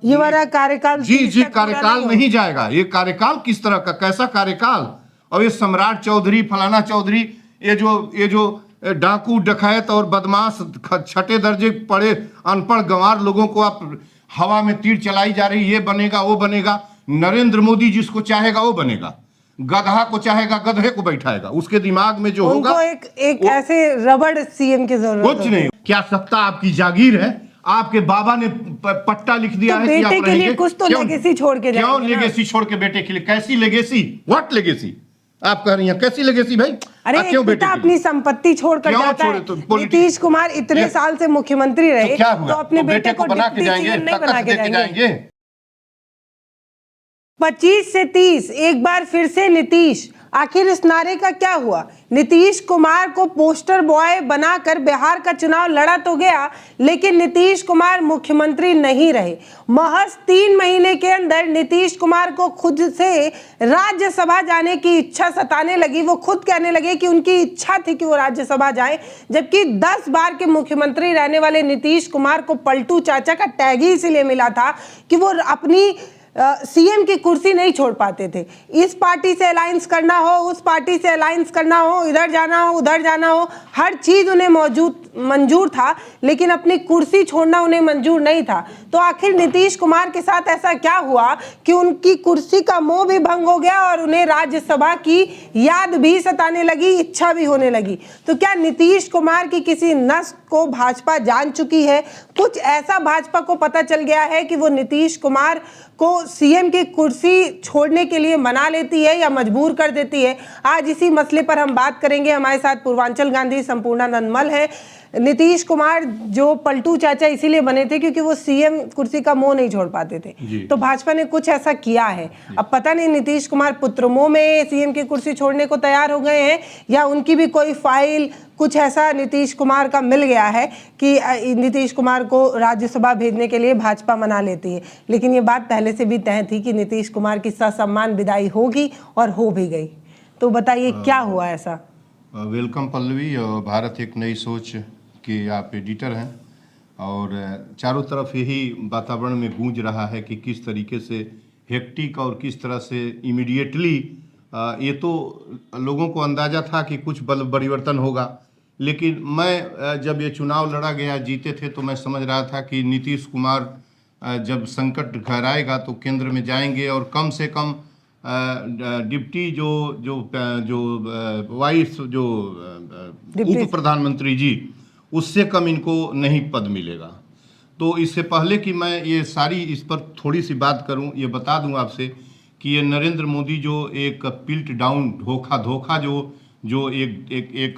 ये वाला कार्यकाल जी कार्यकाल नहीं जाएगा। ये कार्यकाल किस तरह का, कैसा कार्यकाल? और ये सम्राट चौधरी, फलाना चौधरी, ये जो डाकू डकैत और बदमाश छठे दर्जे पढ़े अनपढ़ गंवार लोगों को आप हवा में तीर चलाई जा रही, ये बनेगा वो बनेगा। नरेंद्र मोदी जिसको चाहेगा वो बनेगा, गधा को चाहेगा गधे को बैठाएगा। उसके दिमाग में जो होगा, एक ऐसे रबड़ सीएम की जरूरत कुछ नहीं। क्या सत्ता आपकी जागीर है? आपके बाबा ने पट्टा लिख दिया तो है बेटे कि आप के लिए रहेंगे। कुछ तो लेगेसी छोड़ के क्यों जाएंगे ना? लेगेसी छोड़ के बेटे के लिए? कैसी लेगेसी? व्हाट लेगेसी आप कह रही हैं? कैसी लेगेसी भाई? अरे क्यों एक बेटे पिता के अपनी लिए? संपत्ति छोड़कर क्यों जाता छोड़े? है। तो नीतीश कुमार इतने साल से मुख्यमंत्री रहे, तो क्या हुआ? तो अपने तो बेटे को बना के डिप्टी जाएंगे, सीएम नहीं तख्त बना के दे के जाएंगे। जाएंगे। 25 से 30 एक बार फिर से नीतीश। आखिर इस नारे का क्या हुआ? नीतीश कुमार को पोस्टर बॉय बनाकर बिहार का चुनाव लड़ा तो गया, लेकिन नीतीश कुमार मुख्यमंत्री नहीं रहे। महज 3 महीने के अंदर नीतीश कुमार को खुद से राज्यसभा जाने की इच्छा सताने लगी। वो खुद कहने लगे कि उनकी इच्छा थी कि वो राज्यसभा जाए, जबकि 10 बार के मुख्यमंत्री रहने वाले नीतीश कुमार को पलटू चाचा का टैग ही इसीलिए मिला था कि वो अपनी सीएम की कुर्सी नहीं छोड़ पाते थे। इस पार्टी से अलायंस करना हो, उस पार्टी से अलायंस करना हो, इधर जाना हो, उधर जाना हो, हर चीज उन्हें मंजूर था, लेकिन अपनी कुर्सी छोड़ना उन्हें मंजूर नहीं था। तो आखिर नीतीश कुमार के साथ ऐसा क्या हुआ कि उनकी कुर्सी का मोह भी भंग हो गया और उन्हें राज्यसभा की याद भी सताने लगी, इच्छा भी होने लगी? तो क्या नीतीश कुमार की किसी नस को भाजपा जान चुकी है? कुछ ऐसा भाजपा को पता चल गया है कि वो नीतीश कुमार को सीएम की कुर्सी छोड़ने के लिए मना लेती है या मजबूर कर देती है? आज इसी मसले पर हम बात करेंगे। हमारे साथ पूर्वांचल गांधी संपूर्णानंद मल है। नीतीश कुमार जो पलटू चाचा इसीलिए बने थे क्योंकि वो सीएम कुर्सी का मोह नहीं छोड़ पाते थे, तो भाजपा ने कुछ ऐसा किया है। अब पता नहीं नीतीश कुमार पुत्रमोह में सीएम की कुर्सी छोड़ने को तैयार हो गए हैं या उनकी भी कोई फाइल कुछ ऐसा नीतीश कुमार का मिल गया है कि नीतीश कुमार को राज्यसभा भेजने के लिए भाजपा मना लेती है। लेकिन ये बात पहले से भी तय थी कि नीतीश कुमार की ससम्मान विदाई होगी और हो भी गई। तो बताइए क्या हुआ ऐसा? वेलकम पल्लवी। भारत एक नई सोच के आप एडिटर हैं और चारों तरफ यही वातावरण में गूंज रहा है कि किस तरीके से हेक्टिक और किस तरह से इमीडिएटली ये तो लोगों को अंदाजा था कि कुछ बल परिवर्तन होगा। लेकिन मैं जब ये चुनाव लड़ा गया, जीते थे, तो मैं समझ रहा था कि नीतीश कुमार जब संकट गहराएगा तो केंद्र में जाएंगे और कम से कम डिप्टी जो वाइस जो उप प्रधानमंत्री जी, उससे कम इनको नहीं पद मिलेगा। तो इससे पहले कि मैं ये सारी इस पर थोड़ी सी बात करूं, ये बता दूं आपसे कि ये नरेंद्र मोदी जो एक पिल्ट डाउन धोखा जो एक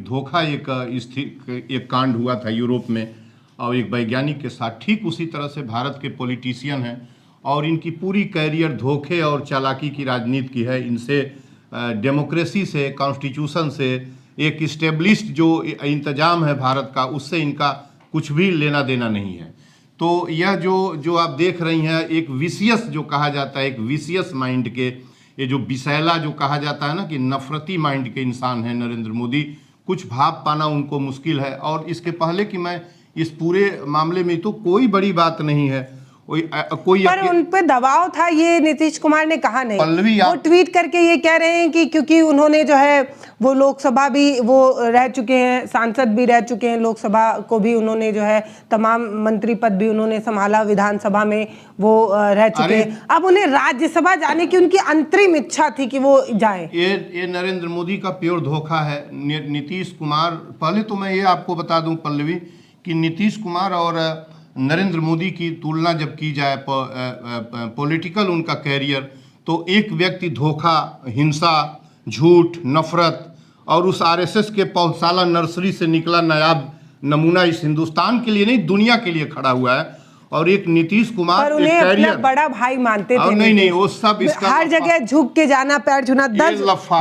धोखा एक कांड हुआ था यूरोप में और एक वैज्ञानिक के साथ, ठीक उसी तरह से भारत के पॉलिटिशियन हैं और इनकी पूरी कैरियर धोखे और चालाकी की राजनीति की है। इनसे डेमोक्रेसी से, कॉन्स्टिट्यूशन से, एक इस्टेब्लिश्ड जो इंतजाम है भारत का, उससे इनका कुछ भी लेना देना नहीं है। तो यह जो आप देख रही हैं, एक विशियस जो कहा जाता है, एक विशियस माइंड के, ये जो विषैला जो कहा जाता है ना कि नफरती माइंड के इंसान है नरेंद्र मोदी। कुछ भाव पाना उनको मुश्किल है। और इसके पहले कि मैं इस पूरे मामले में, तो कोई बड़ी बात नहीं है, कोई पर उन पे दबाव था, ये नीतीश कुमार ने कहा नहीं। पल्लवी वो ट्वीट करके ये कह रहे हैं कि क्योंकि उन्होंने जो है वो लोकसभा भी वो रह चुके हैं, सांसद भी रह चुके हैं, लोकसभा को भी उन्होंने जो है तमाम मंत्री पद भी उन्होंने संभाला, विधानसभा में वो रह चुके हैं। अब उन्हें राज्यसभा जाने की उनकी अंतरिम इच्छा थी कि वो जाए। ये नरेंद्र मोदी का प्योर धोखा है। नीतीश कुमार, पहले तो मैं ये आपको बता दूं पल्लवी कि नीतीश कुमार और नरेंद्र मोदी की तुलना जब की जाए पॉलिटिकल उनका कैरियर, तो एक व्यक्ति धोखा, हिंसा, झूठ, नफरत और उस आरएसएस के पौधशाला नर्सरी से निकला नायाब नमूना इस हिंदुस्तान के लिए नहीं दुनिया के लिए खड़ा हुआ है। और एक नीतीश कुमार उन्हें अपना बड़ा भाई मानते थे। नहीं वो सब इसका हर जगह झुक के जाना, पैर छूना।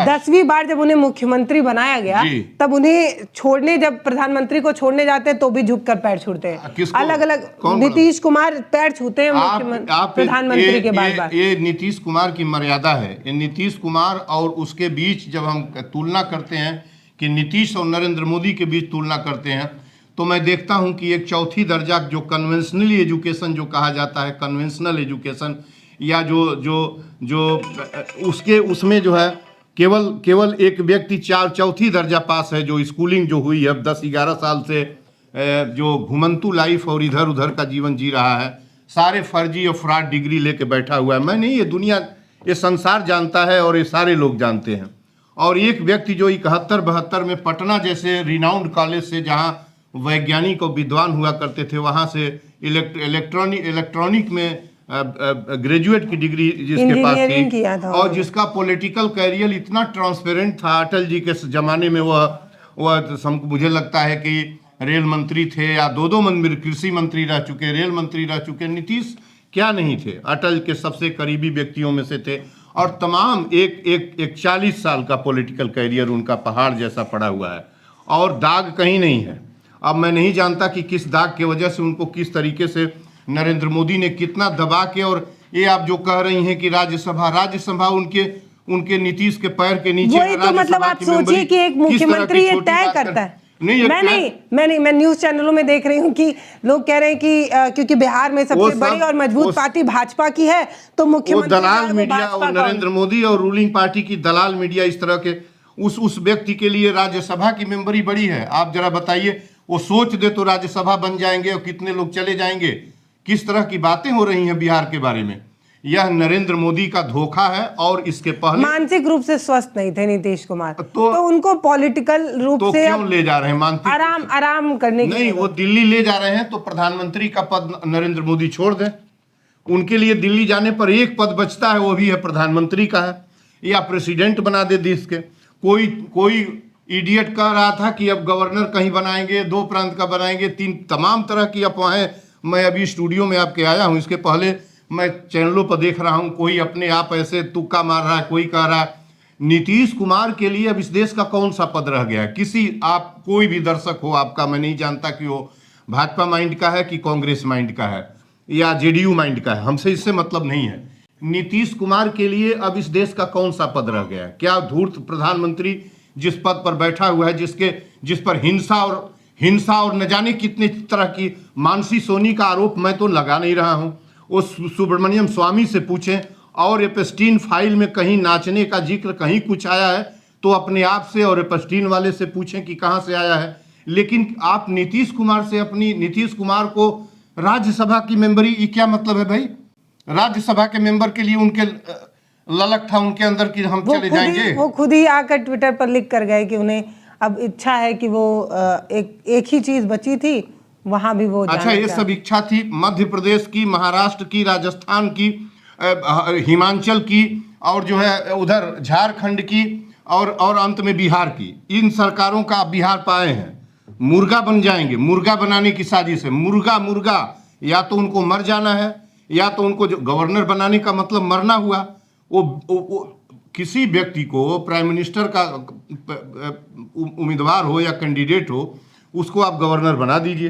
10वीं बार जब उन्हें मुख्यमंत्री बनाया गया, तब उन्हें छोड़ने, जब प्रधानमंत्री को छोड़ने जाते तो भी झुक कर पैर छूते हैं। अलग अलग नीतीश कुमार पैर छूते हैं प्रधानमंत्री के बार। ये नीतीश कुमार की मर्यादा है। ये नीतीश कुमार और उसके बीच जब हम तुलना करते हैं कि नीतीश और नरेंद्र मोदी के बीच तुलना करते हैं, तो मैं देखता हूं कि एक चौथी दर्जा जो कन्वेंशनली एजुकेशन जो कहा जाता है, कन्वेंशनल एजुकेशन, या जो जो जो उसके उसमें जो है केवल एक व्यक्ति चौथी दर्जा पास है, जो स्कूलिंग जो हुई है 10-11 साल से जो घुमंतु लाइफ और इधर उधर का जीवन जी रहा है, सारे फर्जी और फ्रॉड डिग्री लेके बैठा हुआ है। मैं नहीं, ये दुनिया, ये संसार जानता है और ये सारे लोग जानते हैं। और एक व्यक्ति जो 71-72 में पटना जैसे रिनाउंड कॉलेज से, जहाँ वैज्ञानिक और विद्वान हुआ करते थे, वहाँ से इलेक्ट्रॉनिक में ग्रेजुएट की डिग्री जिसके पास थी, और जिसका पॉलिटिकल कैरियर इतना ट्रांसपेरेंट था, अटल जी के ज़माने में वह मुझे लगता है कि रेल मंत्री थे, या दो मंत्री, कृषि मंत्री रह चुके, रेल मंत्री रह चुके। नीतीश क्या नहीं थे, अटल के सबसे करीबी व्यक्तियों में से थे, और तमाम एक 40 साल का पॉलिटिकल कैरियर उनका पहाड़ जैसा पड़ा हुआ है, और दाग कहीं नहीं है। अब मैं नहीं जानता कि किस दाग की वजह से उनको किस तरीके से नरेंद्र मोदी ने कितना दबा के, और ये आप जो कह रही हैं कि राज्यसभा उनके नीतीश के पैर के नीचे, वही तो मतलब आप सोचिए कि एक मुख्यमंत्री ये तय करता है। मैं न्यूज चैनलों में देख रही हूँ कि लोग कह रहे हैं कि क्योंकि बिहार में सबसे बड़ी और मजबूत पार्टी भाजपा की है, तो मुख्यमंत्री दलाल मीडिया और नरेंद्र मोदी और रूलिंग पार्टी की दलाल मीडिया इस तरह के उस व्यक्ति के लिए राज्यसभा की मेंबरी बड़ी है। आप जरा बताइए, वो सोच दे तो राज्यसभा बन जाएंगे और कितने लोग चले जाएंगे। किस तरह की बातें हो रही हैं बिहार के बारे में। यह नरेंद्र मोदी का धोखा है। और इसके पहले मानसिक रूप से स्वस्थ नहीं थे नीतीश कुमार, तो उनको पॉलिटिकल रूप तो से क्यों ले जा रहे हैं मानसिक आराम करने के नहीं, वो दिल्ली ले जा रहे हैं, तो प्रधानमंत्री का पद नरेंद्र मोदी छोड़ दें। उनके लिए दिल्ली जाने पर एक पद बचता है, वो भी है प्रधानमंत्री का है, या प्रेसिडेंट बना दे देश के। कोई इडियट कह रहा था कि अब गवर्नर कहीं बनाएंगे, 2 प्रांत का बनाएंगे, 3, तमाम तरह की अफवाहें। मैं अभी स्टूडियो में आपके आया हूं, इसके पहले मैं चैनलों पर देख रहा हूं, कोई अपने आप ऐसे तुक्का मार रहा है, कोई कह रहा है। नीतीश कुमार के लिए अब इस देश का कौन सा पद रह गया है? आप कोई भी दर्शक हो आपका, मैं नहीं जानता कि वो भाजपा माइंड का है कि कांग्रेस माइंड का है या जेडीयू माइंड का है, हमसे इससे मतलब नहीं है। नीतीश कुमार के लिए अब इस देश का कौन सा पद रह गया है? क्या धूर्त प्रधानमंत्री जिस पद पर बैठा हुआ है, जिस पर हिंसा और न जाने कितने तरह की मानसी सोनी का आरोप मैं तो लगा नहीं रहा हूं। वो सुब्रमण्यम स्वामी से पूछें, और एपस्टीन फाइल में कहीं नाचने का जिक्र कहीं कुछ आया है तो अपने आप से और एपस्टीन वाले से पूछें कि कहां से आया है। लेकिन आप नीतीश कुमार को राज्यसभा की मेंबरी, ये क्या मतलब है भाई? राज्यसभा के मेंबर के लिए उनके ललक था उनके अंदर कि हम चले जाएंगे। वो खुद ही आकर ट्विटर पर लिख कर गए कि उन्हें अब इच्छा है कि वो एक ही चीज बची थी, वहां भी वो अच्छा, ये सब इच्छा थी मध्य प्रदेश की, महाराष्ट्र की, राजस्थान की, हिमाचल की, और जो है उधर झारखंड की, और अंत में बिहार की। इन सरकारों का आप बिहार पाए हैं। मुर्गा बन जाएंगे, मुर्गा बनाने की साजिश है। मुर्गा या तो उनको मर जाना है, या तो उनको जो गवर्नर बनाने का मतलब मरना हुआ। वो किसी व्यक्ति को प्राइम मिनिस्टर का उम्मीदवार हो या कैंडिडेट हो, उसको आप गवर्नर बना दीजिए।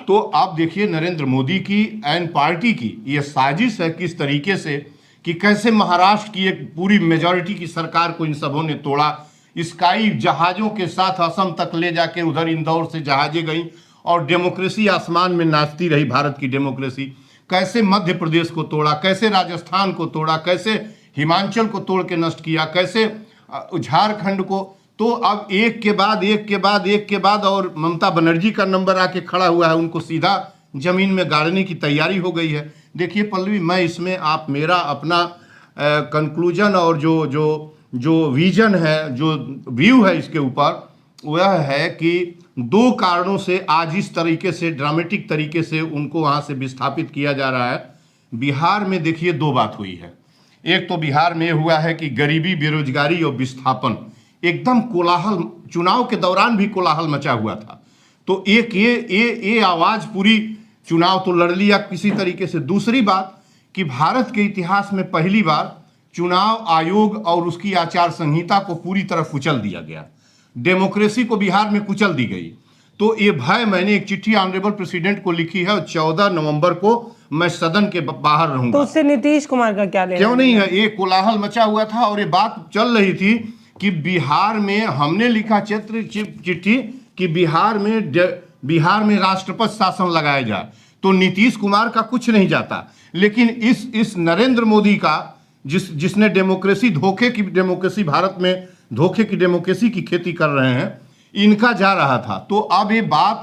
तो आप देखिए नरेंद्र मोदी की एंड पार्टी की यह साजिश है किस तरीके से, कि कैसे महाराष्ट्र की एक पूरी मेजॉरिटी की सरकार को इन सबों ने तोड़ा। स्काई जहाजों के साथ असम तक ले जाके उधर इंदौर से जहाजें गई, और डेमोक्रेसी आसमान में नाचती रही, भारत की डेमोक्रेसी। कैसे मध्य प्रदेश को तोड़ा, कैसे राजस्थान को तोड़ा, कैसे हिमाचल को तोड़ के नष्ट किया, कैसे झारखंड को। तो अब एक के बाद और ममता बनर्जी का नंबर आके खड़ा हुआ है, उनको सीधा जमीन में गाड़ने की तैयारी हो गई है। देखिए पल्लवी, मैं इसमें आप मेरा अपना कंक्लूजन और जो विजन है, जो व्यू है इसके ऊपर, वह है कि 2 कारणों से आज इस तरीके से ड्रामेटिक तरीके से उनको वहाँ से विस्थापित किया जा रहा है। बिहार में देखिए 2 बात हुई है। एक तो बिहार में हुआ है कि गरीबी, बेरोजगारी और विस्थापन, एकदम कोलाहल, चुनाव के दौरान भी कोलाहल मचा हुआ था। तो एक ये आवाज़ पूरी चुनाव तो लड़ लिया किसी तरीके से। दूसरी बात कि भारत के इतिहास में पहली बार चुनाव आयोग और उसकी आचार संहिता को पूरी तरह कुचल दिया गया, डेमोक्रेसी को बिहार में कुचल दी गई। तो ये भय, मैंने एक चिट्ठी ऑनरेबल प्रेसिडेंट को लिखी है, 14 नवंबर को मैं सदन के बाहर रहूंगा। तो उससे नीतीश कुमार का क्या लेना? क्यों नहीं है? ये कोलाहल मचा हुआ था और ये बात चल रही थी कि बिहार में, हमने लिखा चिट्ठी कि बिहार में बिहार में राष्ट्रपति शासन लगाया जाए, तो नीतीश कुमार का कुछ नहीं जाता। लेकिन इस नरेंद्र मोदी का, जिसने डेमोक्रेसी, धोखे की डेमोक्रेसी, भारत में धोखे की डेमोक्रेसी की खेती कर रहे हैं, इनका जा रहा था। तो अब ये बात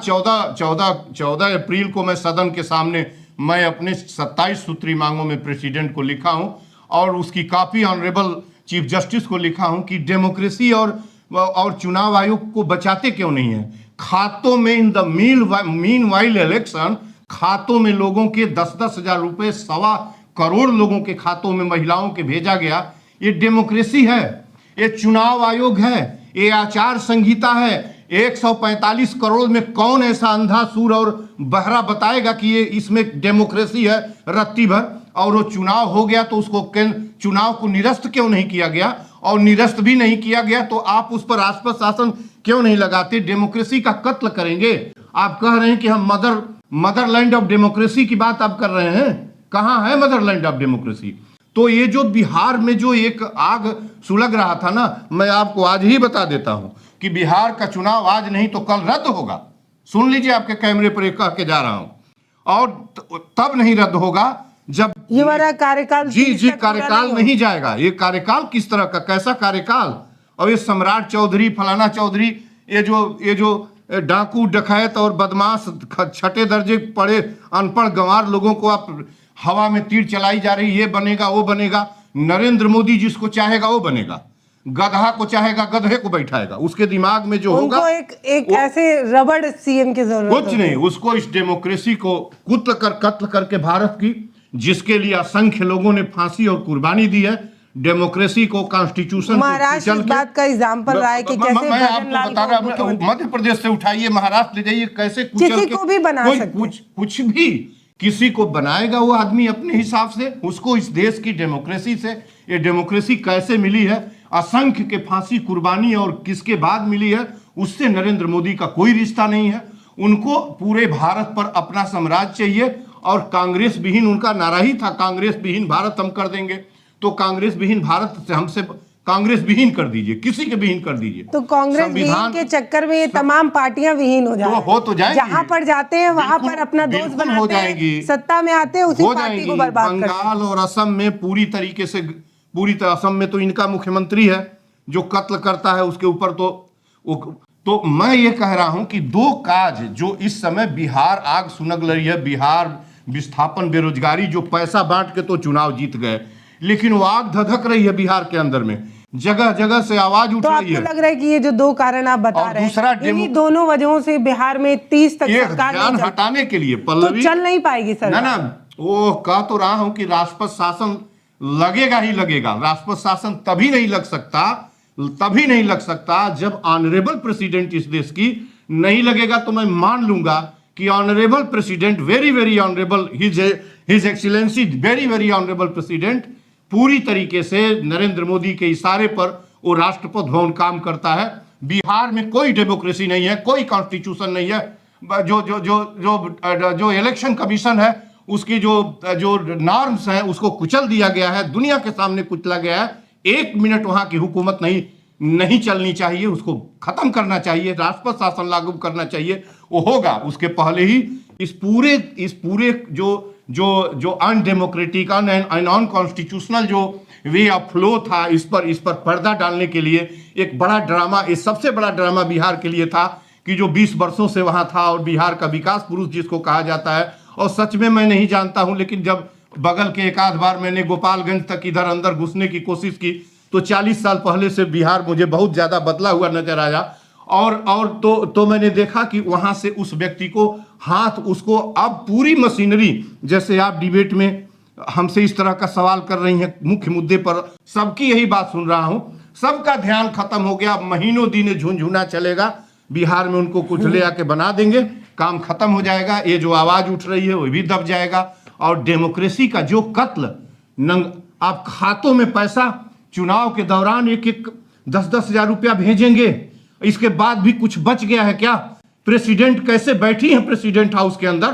14 अप्रैल को मैं सदन के सामने मैं अपने 27 सूत्री मांगों में प्रेसिडेंट को लिखा हूं और उसकी कॉपी ऑनरेबल चीफ जस्टिस को लिखा हूं कि डेमोक्रेसी और चुनाव आयोग को बचाते क्यों नहीं है। खातों में in the mean while election, खातों में लोगों के 10-10 हजार रुपए, 1.25 करोड़ लोगों के खातों में महिलाओं के भेजा गया। ये डेमोक्रेसी है, ये चुनाव आयोग है, ये आचार संहिता है। 145 करोड़ में कौन ऐसा अंधा सूर और बहरा बताएगा कि ये इसमें डेमोक्रेसी है रत्ती भर। और वो चुनाव हो गया तो उसको चुनाव को निरस्त क्यों नहीं किया गया, और निरस्त भी नहीं किया गया तो आप उस पर राष्ट्रपति शासन क्यों नहीं लगाते। डेमोक्रेसी का कत्ल करेंगे। आप कह रहे हैं कि हम मदरलैंड ऑफ डेमोक्रेसी की बात आप कर रहे हैं, कहां है मदरलैंड ऑफ डेमोक्रेसी। तो ये जो बिहार में जो एक आग सुलग रहा था ना, मैं आपको आज ही बता देता हूं कि बिहार का चुनाव आज नहीं तो कल रद्द होगा। सुन लीजिए, आपके कैमरे पर एक कह के जा रहा हूं। और तब नहीं रद्द होगा जब ये वाला कार्यकाल, जी कार्यकाल नहीं जाएगा। ये कार्यकाल किस तरह का, कैसा कार्यकाल। और ये सम्राट चौधरी, फलाना चौधरी, ये जो डाकू, डकैत और बदमाश, छठे दर्जे पढ़े अनपढ़ गंवार लोगों को आप हवा में तीर चलाई जा रही, ये बनेगा वो बनेगा। नरेंद्र मोदी जिसको चाहेगा वो बनेगा, गधा को चाहेगा गधे को बैठाएगा। उसके दिमाग में जो होगा, एक ऐसे रबड़ सीएम की जरूरत कुछ नहीं। उसको इस डेमोक्रेसी को कत्ल करके भारत की, जिसके लिए असंख्य लोगों ने फांसी और कुर्बानी दी है, डेमोक्रेसी को, कॉन्स्टिट्यूशन को, महाराष्ट्र इस बात का एग्जाम्पल रहा है कि कैसे मैं आपको बता रहा हूं, मध्य प्रदेश से उठाइए, महाराष्ट्र ले जाइए, कैसे किसी को भी बना सकते, कुछ भी किसी को बनाएगा वो आदमी अपने हिसाब से। उसको इस देश की डेमोक्रेसी से, ये डेमोक्रेसी कैसे मिली है, असंख्य के फांसी, कुर्बानी और किसके बाद मिली है, उससे नरेंद्र मोदी का कोई रिश्ता नहीं है। उनको पूरे भारत पर अपना साम्राज्य चाहिए। और कांग्रेस विहीन, उनका नारा ही था, कांग्रेस विहीन भारत हम कर देंगे। तो कांग्रेस विहीन भारत से हमसे कांग्रेस विहीन कर दीजिए, किसी के विहीन कर दीजिए। तो कांग्रेस विहीन के चक्कर में ये तमाम पार्टियां विहीन हो जाएंगी। हो तो जाएंगी, जहां पर जाते हैं वहां पर अपना दोस्त बनाते हैं, सत्ता में आते हैं उसी पार्टी को बर्बाद करते हैं। बंगाल और असम में पूरी तरीके से, असम में तो इनका मुख्यमंत्री है जो कत्ल करता है, उसके ऊपर तो मैं ये कह रहा हूं कि दो काज जो इस समय बिहार आग सुनग रही है, बिहार विस्थापन, बेरोजगारी, जो पैसा बांट के तो चुनाव जीत गए, लेकिन वो आग धधक रही है बिहार के अंदर में, जगह जगह से आवाज उठ रही है। तो लग रहा है कि ये जो दो कारण आप बता रहे हैं, इन्हीं दोनों वजहों से बिहार में 30 तक सरकार ध्यान हटाने के लिए तो चल नहीं पाएगी सर। ना वो कह तो रहा हूं कि राष्ट्रपति शासन लगेगा ही लगेगा। राष्ट्रपति शासन तभी नहीं लग सकता जब ऑनरेबल प्रेसिडेंट इस देश की नहीं लगेगा। तो मैं मान लूंगा कि honourable president, very honourable, his excellency, very honourable president, पूरी तरीके से नरेंद्र मोदी के इशारे पर वो राष्ट्रपति भवन काम करता है। बिहार में कोई डेमोक्रेसी नहीं है, कोई कॉन्स्टिट्यूशन नहीं है। जो इलेक्शन कमीशन है उसकी जो नॉर्म्स हैं उसको कुचल दिया गया है, दुनिया के सामने कुचला गया है। 1 मिनट वहां की हुकूमत नहीं चलनी चाहिए, उसको खत्म करना चाहिए, राष्ट्रपति शासन लागू करना चाहिए। वो होगा, उसके पहले ही इस पूरे जो अनडेमोक्रेटिक एंड नॉन कॉन्स्टिट्यूशनल जो वे ऑफ फ्लो था, इस पर पर्दा डालने के लिए एक बड़ा ड्रामा, ये सबसे बड़ा ड्रामा बिहार के लिए था कि जो 20 वर्षों से वहां था और बिहार का विकास पुरुष जिसको कहा जाता है। और सच में मैं नहीं जानता हूं, लेकिन जब बगल के एक आध बार मैंने गोपालगंज तक इधर अंदर घुसने की कोशिश की तो 40 साल पहले से बिहार मुझे बहुत ज्यादा बदला हुआ नजर आया। और तो मैंने देखा कि वहां से उस व्यक्ति को उसको अब पूरी मशीनरी, जैसे आप डिबेट में हमसे इस तरह का सवाल कर रही हैं मुख्य मुद्दे पर, सबकी यही बात सुन रहा हूं, सबका ध्यान खत्म हो गया। महीनों दिन झुंझुना चलेगा, बिहार में उनको कुछ ले आके बना देंगे, काम खत्म हो जाएगा। ये जो आवाज उठ रही है वो भी दब जाएगा। और डेमोक्रेसी का जो कत्ल, आप खातों में पैसा, चुनाव के दौरान 10-10 हजार रुपया भेजेंगे, इसके बाद भी कुछ बच गया है क्या? प्रेसिडेंट कैसे बैठी हैं प्रेसिडेंट हाउस के अंदर,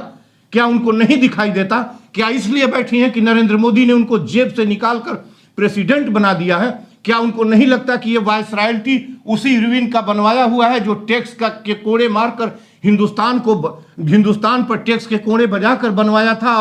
क्या उनको नहीं दिखाई देता? क्या इसलिए बैठी हैं कि नरेंद्र मोदी ने उनको जेब से निकालकर प्रेसिडेंट बना दिया है? क्या उनको नहीं लगता कि ये वायस रॉयल्टी उसी इरविन का बनवाया हुआ है जो टैक्स के कोड़े मारकर हिंदुस्तान पर टैक्स के कोड़े बजाकर बनवाया था,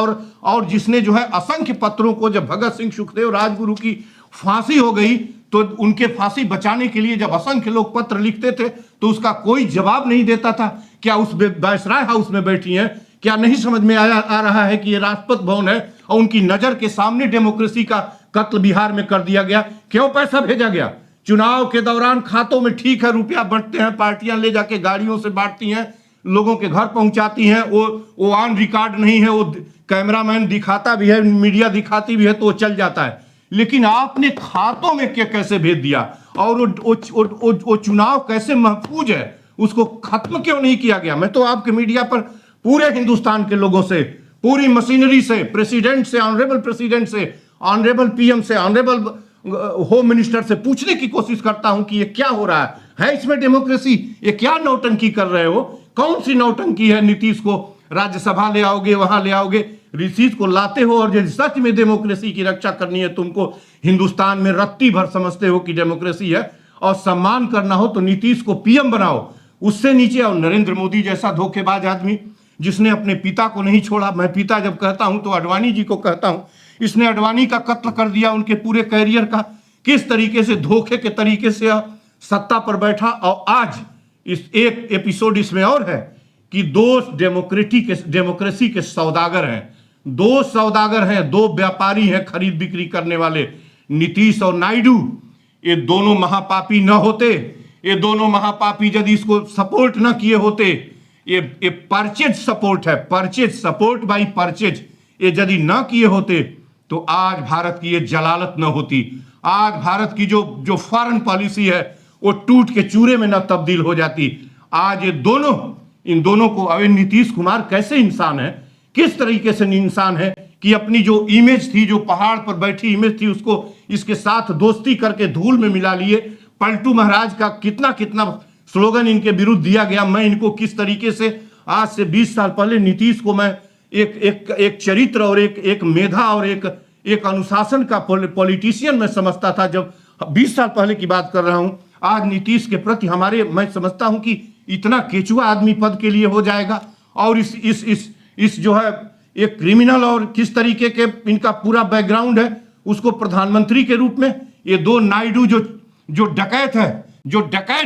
और जिसने जो है असंख्य पत्रों को, जब भगत सिंह सुखदेव राजगुरु की फांसी हो गई तो उनके फांसी बचाने के लिए जब असंख्य लोग पत्र लिखते थे तो उसका कोई जवाब नहीं देता था। क्या उस वायसराय हाउस में बैठी हैं? क्या नहीं समझ में आ रहा है कि ये राष्ट्रपति भवन है और उनकी नजर के सामने डेमोक्रेसी का कत्ल बिहार में कर दिया गया? क्यों पैसा भेजा गया? चुनाव के दौरान खातों में ठीक है रुपया बंटते हैं, पार्टियां ले जाके गाड़ियों से बांटती हैं, लोगों के घर पहुंचाती हैं, वो ऑन रिकॉर्ड नहीं है, वो कैमरामैन दिखाता भी है, मीडिया दिखाती भी है तो वो चल जाता है। लेकिन आपने खातों में कैसे भेज दिया? और वो चुनाव कैसे महफूज है, उसको खत्म क्यों नहीं किया गया? मैं तो आपके मीडिया पर पूरे हिंदुस्तान के लोगों से, पूरी मशीनरी से, प्रेसिडेंट से, ऑनरेबल प्रेसिडेंट से, ऑनरेबल पीएम से, ऑनरेबल होम मिनिस्टर से पूछने की कोशिश करता हूं कि ये क्या हो रहा है इसमें डेमोक्रेसी? ये क्या नौटंकी कर रहे हो? कौन सी नौटंकी है? नीतीश को राज्यसभा ले आओगे, वहां ले आओगे, नीतीश को लाते हो, और यदि सच में डेमोक्रेसी की रक्षा करनी है, तुमको हिंदुस्तान में रत्ती भर समझते हो कि डेमोक्रेसी है और सम्मान करना हो तो नीतीश को पीएम बनाओ, उससे नीचे। और नरेंद्र मोदी जैसा धोखेबाज आदमी जिसने अपने पिता को नहीं छोड़ा, मैं पिता जब कहता हूं तो अडवाणी जी को कहता हूं, इसने अडवाणी का कत्ल कर दिया, उनके पूरे कैरियर का। किस तरीके से धोखे के तरीके से सत्ता पर बैठा। और आज इस एक एपिसोड इसमें और है कि दो डेमोक्रेसी के सौदागर हैं, दो सौदागर हैं, दो व्यापारी हैं खरीद बिक्री करने वाले, नीतीश और नायडू। ये दोनों महापापी न होते, ये दोनों महापापी यदि इसको सपोर्ट न किए होते, ये परचेज सपोर्ट है, परचेज सपोर्ट बाई परचेज, ये यदि न किए होते तो आज भारत की ये जलालत न होती। आज भारत की जो फॉरेन पॉलिसी है वो टूट के चूरे में न तब्दील हो जाती। आज ये दोनों, इन दोनों को, अब नीतीश कुमार कैसे इंसान है, किस तरीके से इंसान है कि अपनी जो इमेज थी, जो पहाड़ पर बैठी इमेज थी, उसको इसके साथ दोस्ती करके धूल में मिला लिए। पलटू महाराज का कितना कितना स्लोगन इनके विरुद्ध दिया गया। मैं इनको किस तरीके से, आज से 20 साल पहले नीतीश को मैं एक चरित्र और एक मेधा और एक अनुशासन का पॉलिटिशियन मैं समझता था, जब 20 साल पहले की बात कर रहा हूं। आज नीतीश के प्रति मैं समझता हूं कि इतना केचुआ आदमी पद के लिए हो जाएगा, और इस जो है एक क्रिमिनल, और किस तरीके के इनका पूरा बैकग्राउंड है, उसको प्रधानमंत्री के रूप में। ये दो नायडू जो डकैत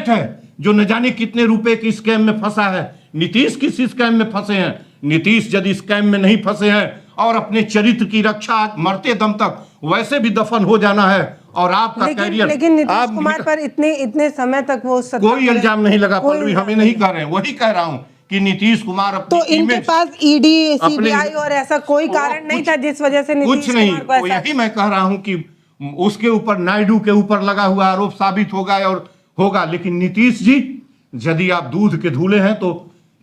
है, जो न जाने कितने रुपए की स्कैम में फंसा है। नीतीश किस स्कैम में फंसे हैं? नीतीश यदि स्कैम में नहीं फंसे हैं और अपने चरित्र की रक्षा मरते दम तक वैसे भी दफन हो जाना है, और आपका कैरियर। लेकिन नीतीश कुमार पर इतने समय तक वो कोई इल्जाम नहीं लगा। पल्लवी, हमें नहीं कह रहे हैं, वही कह रहा हूं कि नीतीश कुमार अपनी तो इनके पास ईडी, सीबीआई और ऐसा कोई कारण नहीं था जिस वजह से नीतीश कुछ नहीं। तो यही मैं कह रहा हूं कि उसके ऊपर, नायडू के ऊपर लगा हुआ आरोप साबित होगा और होगा। लेकिन नीतीश जी, यदि आप दूध के धूले हैं तो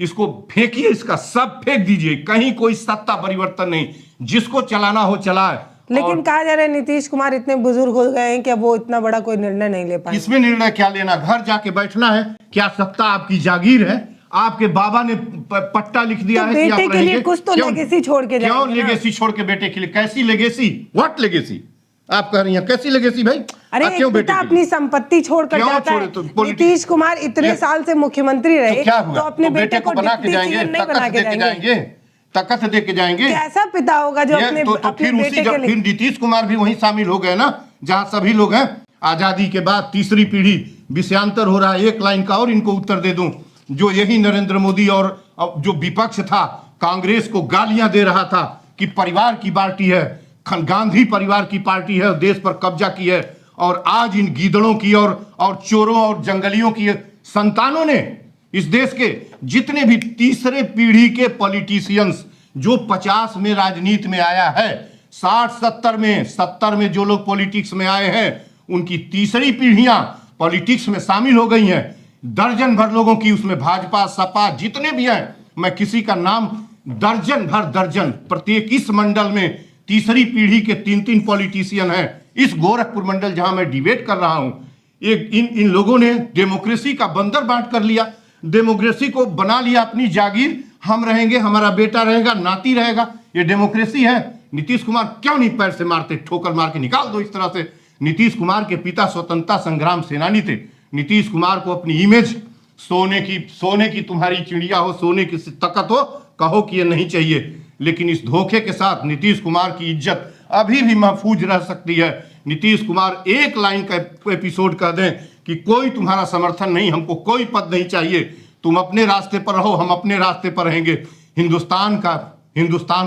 इसको फेंकिए, इसका सब फेंक दीजिए, कहीं कोई सत्ता परिवर्तन नहीं, जिसको चलाना हो चलाए। लेकिन कहा जा रहा है नीतीश कुमार इतने बुजुर्ग हो गए हैं कि अब वो इतना बड़ा कोई निर्णय नहीं ले पाए। इसमें निर्णय क्या लेना? घर जाके बैठना है? क्या सत्ता आपकी जागीर है? आपके बाबा ने पट्टा लिख दिया तो है कि आप बेटे के लिए कुछ तो लेगेसी छोड़ के जाएंगे। क्यों लेगेसी छोड़ के बेटे के लिए? कैसी लेगेसी? व्हाट लेगेसी आप कह रही हैं? कैसी लेगेसी भाई? अरे क्यों बेटे अपनी संपत्ति छोड़कर जाता है। नीतीश कुमार इतने साल से मुख्यमंत्री रहे, तो अपने बेटे को बना के जाएंगे, तखत दे के जाएंगे। कैसा पिता होगा जो अपने बेटे के लिए? फिर नीतीश कुमार भी वहीं शामिल हो गए ना, जहां सभी लोग हैं। आजादी के बाद तीसरी पीढ़ी विषयांतर हो रहा है। एक लाइन का और इनको उत्तर दे दूं, जो यही नरेंद्र मोदी और जो विपक्ष था, कांग्रेस को गालियां दे रहा था कि परिवार की पार्टी है, गांधी परिवार की पार्टी है, देश पर कब्जा की है, और आज इन गीदड़ों की और चोरों और जंगलियों की संतानों ने इस देश के जितने भी तीसरे पीढ़ी के पॉलिटिशियंस, जो 50 में राजनीति में आया है, 60-70 में जो लोग पॉलिटिक्स में आए हैं, उनकी तीसरी पीढ़ियां पॉलिटिक्स में शामिल हो गई हैं। दर्जन भर लोगों की, उसमें भाजपा, सपा, जितने भी हैं, मैं किसी का नाम, दर्जन, प्रत्येक इस मंडल में तीसरी पीढ़ी के 3-3 पॉलिटिशियन हैं। इस गोरखपुर मंडल जहां मैं डिबेट कर रहा हूं, इन लोगों ने डेमोक्रेसी का बंदर बांट कर लिया, डेमोक्रेसी को बना लिया अपनी जागीर। हम रहेंगे, हमारा बेटा रहेगा, नाती रहेगा, ये डेमोक्रेसी है। नीतीश कुमार क्यों नहीं पैर से मारते, ठोकर मार के निकाल दो इस तरह से। नीतीश कुमार के पिता स्वतंत्रता संग्राम सेनानी थे। नीतीश कुमार को अपनी इमेज सोने की तुम्हारी चिड़िया हो, सोने की ताकत हो, कहो कि ये नहीं चाहिए, लेकिन इस धोखे के साथ नीतीश कुमार की इज्जत अभी भी महफूज रह सकती है। नीतीश कुमार एक लाइन का एपिसोड कह दें कि कोई तुम्हारा समर्थन नहीं, हमको कोई पद नहीं चाहिए, तुम अपने रास्ते पर रहो, हम अपने रास्ते पर रहेंगे, हिंदुस्तान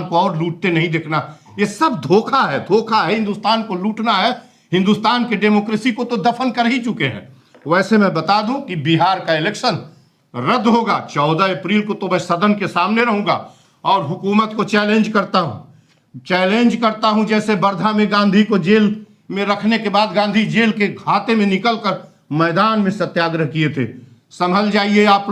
को और लूटते नहीं देखना। ये सब धोखा है, धोखा है, हिंदुस्तान को लूटना है। हिंदुस्तान के डेमोक्रेसी को तो दफन कर ही चुके हैं। वैसे मैं बता दूं कि बिहार का इलेक्शन रद्द होगा 14 अप्रैल को, तो मैं सदन के सामने रहूंगा और हुकूमत को चैलेंज करता हूं, जैसे वर्धा में गांधी को जेल में रखने के बाद गांधी जेल के खाते में निकलकर मैदान में सत्याग्रह किए थे। संभल जाइए आप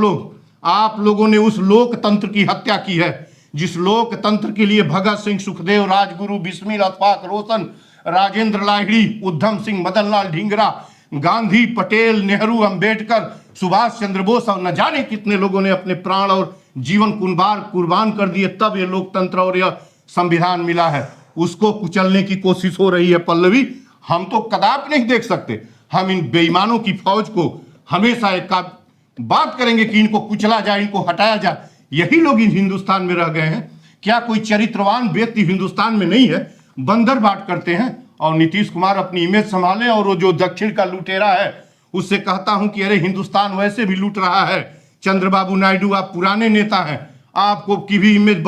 लोगों ने उस लोकतंत्र की हत्या की है, जिस लोकतंत्र के लिए भगत सिंह, सुखदेव, राजगुरु, बिस्मिल, अशफाक, रोशन, राजेंद्र लाहिड़ी, उधम सिंह, मदन लाल ढींगरा, गांधी, पटेल, नेहरू, अंबेडकर, सुभाष चंद्र बोस और न जाने कितने लोगों ने अपने प्राण और जीवन कुर्बान कर दिए, तब ये लोकतंत्र और यह संविधान मिला है। उसको कुचलने की कोशिश हो रही है पल्लवी। हम तो कदापि नहीं देख सकते। हम इन बेईमानों की फौज को हमेशा एक बात करेंगे कि इनको कुचला जाए, इनको हटाया जाए। यही लोग इन हिंदुस्तान में रह गए हैं। क्या कोई चरित्रवान व्यक्ति हिंदुस्तान में नहीं है? बंदर बाट करते हैं। और नीतीश कुमार अपनी इमेज संभाले, और वो जो दक्षिण का लुटेरा है उससे कहता हूं कि अरे हिंदुस्तान वैसे भी लूट रहा है। चंद्रबाबू नायडू, आप पुराने नेता हैं, आपको की भी इमेज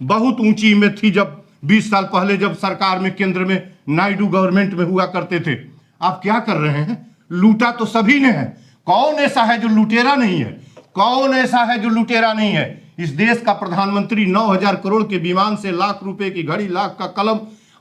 बहुत ऊंची इमेज थी जब 20 साल पहले जब सरकार में, केंद्र में नायडू गवर्नमेंट में हुआ करते थे। आप क्या कर रहे हैं? लूटा तो सभी ने है। कौन ऐसा है जो लुटेरा नहीं है? कौन ऐसा है जो लुटेरा नहीं है? इस देश का प्रधानमंत्री 9,000 करोड़ के विमान से, लाख रुपए की घड़ी, लाख का कलम,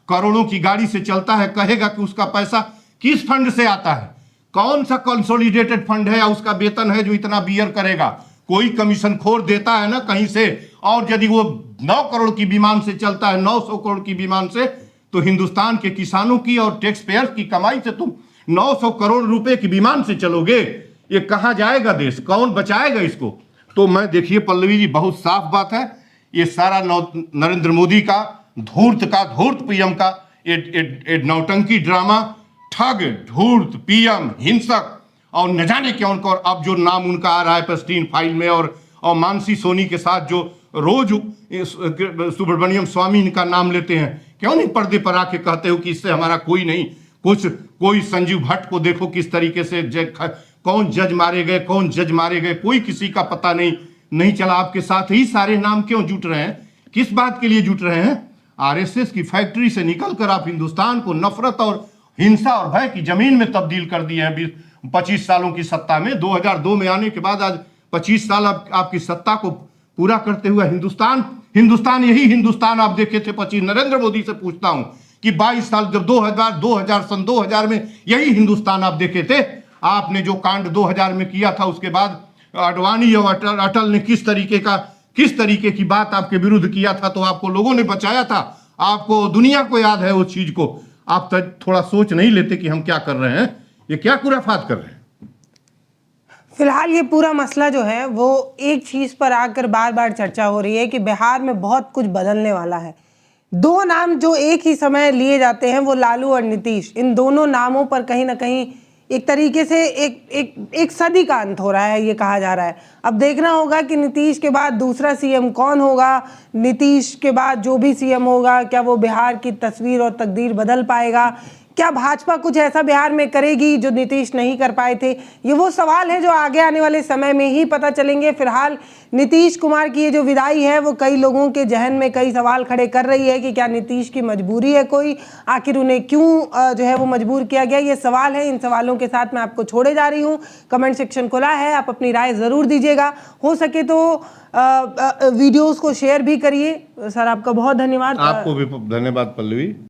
करोड़ों की गाड़ी से चलता है। कहेगा कि उसका पैसा किस फंड से आता है? कौन सा कंसोलिडेटेड फंड है या उसका वेतन है जो इतना बियर करेगा? कोई कमीशन खोर देता है ना कहीं से। और यदि वो 9 करोड़ की विमान से चलता है, 900 करोड़ की विमान से, तो हिंदुस्तान के किसानों की और टैक्स पेयर की कमाई से तुम 900 करोड़ रुपए की विमान से चलोगे? ये कहां जाएगा देश? कौन बचाएगा इसको? तो मैं, देखिए पल्लवी जी, बहुत साफ बात है, ये सारा नरेंद्र मोदी का धूर्त पीएम का एक नौटंकी ड्रामा, ठग, धूर्त पीएम, हिंसक और न जाने कौन कौन, अब जो नाम उनका आ रहा है प्रेस्टीन फाइल में, और मानसी सोनी के साथ जो रोज सुब्रमण्यम स्वामी इनका नाम लेते हैं, क्यों नहीं पर्दे पर आके कहते हो कि इससे हमारा कोई नहीं कुछ? कोई संजीव भट्ट को देखो किस तरीके से कौन जज मारे गए, कोई किसी का पता नहीं चला। आपके साथ ही सारे नाम क्यों जुट रहे हैं? किस बात के लिए जुट रहे हैं? आरएसएस की फैक्ट्री से निकलकर आप हिंदुस्तान को नफरत और हिंसा और भय की जमीन में तब्दील कर दिए हैं 25 सालों की सत्ता में। 2002 में आने के बाद आज 25 साल आपकी सत्ता को पूरा करते हुए हिंदुस्तान यही हिंदुस्तान आप देखे थे 25। नरेंद्र मोदी से पूछता हूं कि 22 साल जब 2000 में यही हिंदुस्तान आप देखे थे? आपने जो कांड 2000 में किया था, उसके बाद अडवाणी और अटल ने किस तरीके की बात आपके विरुद्ध किया था, तो आपको लोगों ने बचाया था। आपको, दुनिया को याद है उस चीज को। आप थोड़ा सोच नहीं लेते कि हम क्या कर रहे हैं, ये क्या खुराफात कर रहे हैं? फिलहाल ये पूरा मसला जो है वो एक चीज पर आकर बार बार चर्चा हो रही है कि बिहार में बहुत कुछ बदलने वाला है। 2 नाम जो एक ही समय लिए जाते हैं वो लालू और नीतीश, इन दोनों नामों पर कहीं ना कहीं एक तरीके से एक सदी का अंत हो रहा है, ये कहा जा रहा है। अब देखना होगा कि नीतीश के बाद दूसरा सीएम कौन होगा। नीतीश के बाद जो भी सीएम होगा, क्या वो बिहार की तस्वीर और तकदीर बदल पाएगा? क्या भाजपा कुछ ऐसा बिहार में करेगी जो नीतीश नहीं कर पाए थे? ये वो सवाल है जो आगे आने वाले समय में ही पता चलेंगे। फिलहाल नीतीश कुमार की ये जो विदाई है वो कई लोगों के जहन में कई सवाल खड़े कर रही है कि क्या नीतीश की मजबूरी है कोई? आखिर उन्हें क्यों जो है वो मजबूर किया गया? ये सवाल है। इन सवालों के साथ मैं आपको छोड़े जा रही हूँ। कमेंट सेक्शन खुला है, आप अपनी राय ज़रूर दीजिएगा। हो सके तो वीडियोज़ को शेयर भी करिए। सर आपका बहुत धन्यवाद। आपको भी धन्यवाद पल्लवी।